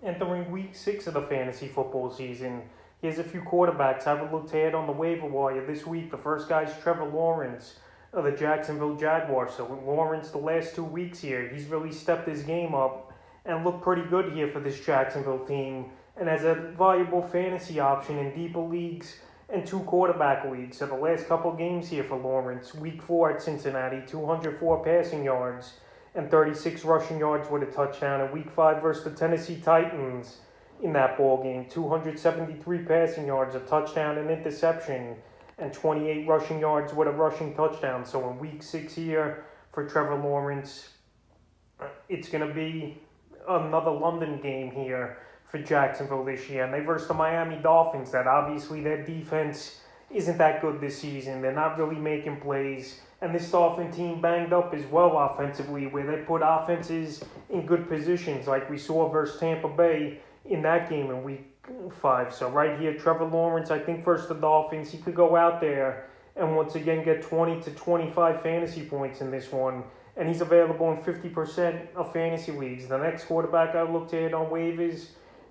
Entering week 6 of the fantasy football season, here's a few quarterbacks I would look to add on the waiver wire this week. The first guy is Trevor Lawrence of the Jacksonville Jaguars. So Lawrence, the last 2 weeks here, he's really stepped his game up and looked pretty good here for this Jacksonville team. And as a viable fantasy option in deeper leagues and 2 quarterback leagues. So the last couple games here for Lawrence, week 4 at Cincinnati, 204 passing yards and 36 rushing yards with a touchdown. In week 5 versus the Tennessee Titans in that ball game, 273 passing yards, a touchdown and interception, and 28 rushing yards with a rushing touchdown. So in week 6 here for Trevor Lawrence, it's going to be another London game here for Jacksonville this year. And they versus the Miami Dolphins, that obviously their defense isn't that good this season. They're not really making plays. And this Dolphin team banged up as well offensively, where they put offenses in good positions, like we saw versus Tampa Bay in that game in week 5. So right here, Trevor Lawrence, I think versus the Dolphins, he could go out there and once again get 20 to 25 fantasy points in this one. And he's available in 50% of fantasy leagues. The next quarterback I looked at on waivers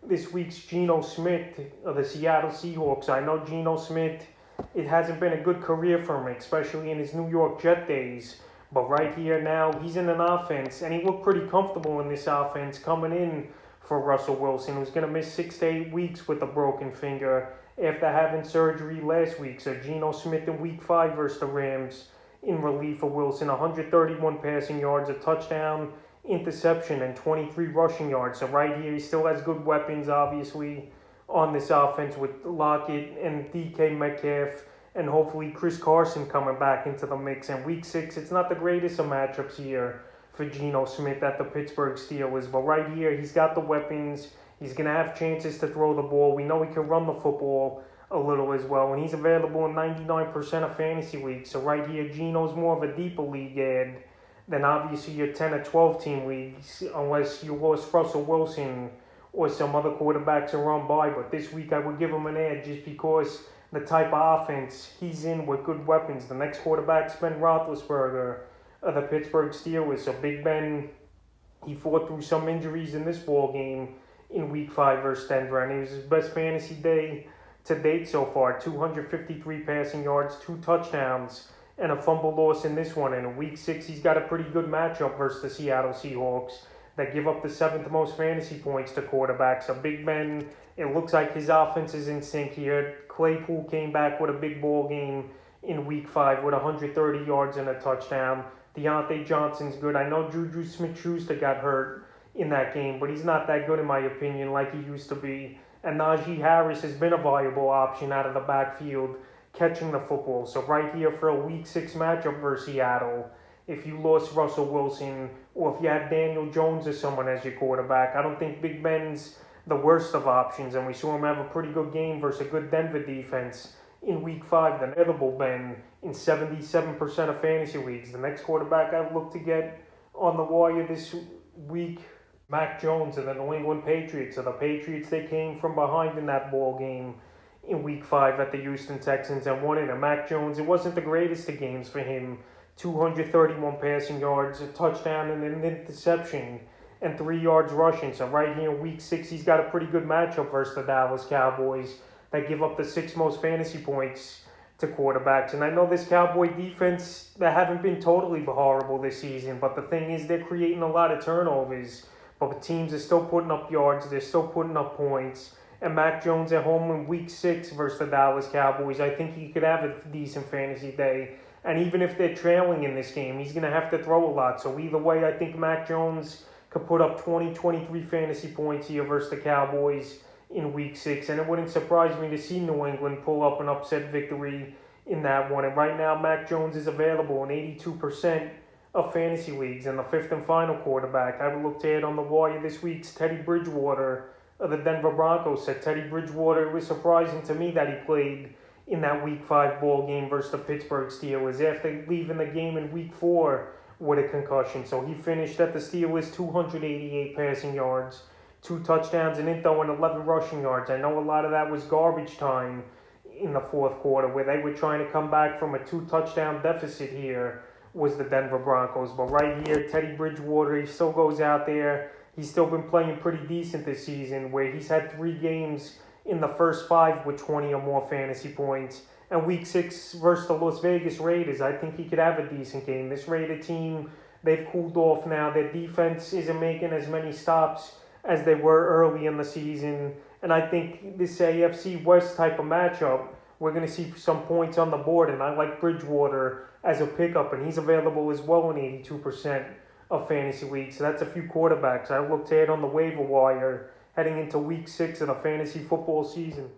this week's Geno Smith of the Seattle Seahawks. I know Geno Smith, it hasn't been a good career for him, especially in his New York Jet days. But right here now, he's in an offense, and he looked pretty comfortable in this offense coming in for Russell Wilson, who's going to miss 6 to 8 weeks with a broken finger after having surgery last week. So Geno Smith in week 5 versus the Rams in relief of Wilson, 131 passing yards, a touchdown, interception, and 23 rushing yards. So right here, he still has good weapons, obviously, on this offense with Lockett and DK Metcalf, and hopefully Chris Carson coming back into the mix. And week 6, it's not the greatest of matchups here for Geno Smith at the Pittsburgh Steelers, but right here, he's got the weapons. He's going to have chances to throw the ball. We know he can run the football a little as well, and he's available in 99% of fantasy leagues. So right here, Geno's more of a deeper league ad than obviously your 10 or 12 team leagues, unless you lost Russell Wilson or some other quarterbacks are on by. But this week I would give him an edge just because the type of offense he's in with good weapons. The next quarterback's Ben Roethlisberger of the Pittsburgh Steelers. So Big Ben, he fought through some injuries in this ball game in week 5 versus Denver, and it was his best fantasy day to date so far. 253 passing yards, 2 touchdowns, and a fumble loss in this one. And in week 6, he's got a pretty good matchup versus the Seattle Seahawks that give up the 7th most fantasy points to quarterbacks. So Big Ben, it looks like his offense is in sync here. Claypool came back with a big ball game in week 5 with 130 yards and a touchdown. Deontay Johnson's good. I know Juju Smith-Schuster got hurt in that game, but he's not that good in my opinion like he used to be. And Najee Harris has been a viable option out of the backfield catching the football. So right here for a week 6 matchup versus Seattle, if you lost Russell Wilson or if you had Daniel Jones or someone as your quarterback, I don't think Big Ben's the worst of options. And we saw him have a pretty good game versus a good Denver defense in week 5, the notable Ben in 77% of fantasy leagues. The next quarterback I look to get on the wire this week, Mac Jones of the New England Patriots. So the Patriots, they came from behind in that ball game in week 5 at the Houston Texans and won it. And Mac Jones, it wasn't the greatest of games for him. 231 passing yards, a touchdown and an interception, and 3 yards rushing. So right here in week 6, he's got a pretty good matchup versus the Dallas Cowboys that give up the 6th most fantasy points to quarterbacks. And I know this Cowboy defense, they haven't been totally horrible this season, but the thing is they're creating a lot of turnovers. But the teams are still putting up yards, they're still putting up points. And Mac Jones at home in week 6 versus the Dallas Cowboys, I think he could have a decent fantasy day. And even if they're trailing in this game, he's going to have to throw a lot. So either way, I think Mac Jones could put up 20, 23 fantasy points here versus the Cowboys in week 6. And it wouldn't surprise me to see New England pull up an upset victory in that one. And right now, Mac Jones is available in 82% of fantasy leagues. And the 5th and final quarterback I would look to add on the wire this week's Teddy Bridgewater of the Denver Broncos. Said Teddy Bridgewater, it was surprising to me that he played in that week 5 ball game versus the Pittsburgh Steelers after leaving the game in week 4 with a concussion. So he finished at the Steelers 288 passing yards, 2 touchdowns, and 11 rushing yards. I know a lot of that was garbage time in the 4th quarter where they were trying to come back from a 2-touchdown deficit here was the Denver Broncos. But right here, Teddy Bridgewater, he still goes out there, he's still been playing pretty decent this season, where he's had 3 games in the first 5 with 20 or more fantasy points. And week 6 versus the Las Vegas Raiders, I think he could have a decent game. This Raider team, they've cooled off now. Their defense isn't making as many stops as they were early in the season. And I think this AFC West type of matchup, we're going to see some points on the board. And I like Bridgewater as a pickup, and he's available as well in 82% of fantasy leagues. So that's a few quarterbacks I looked at on the waiver wire heading into week 6 of the fantasy football season.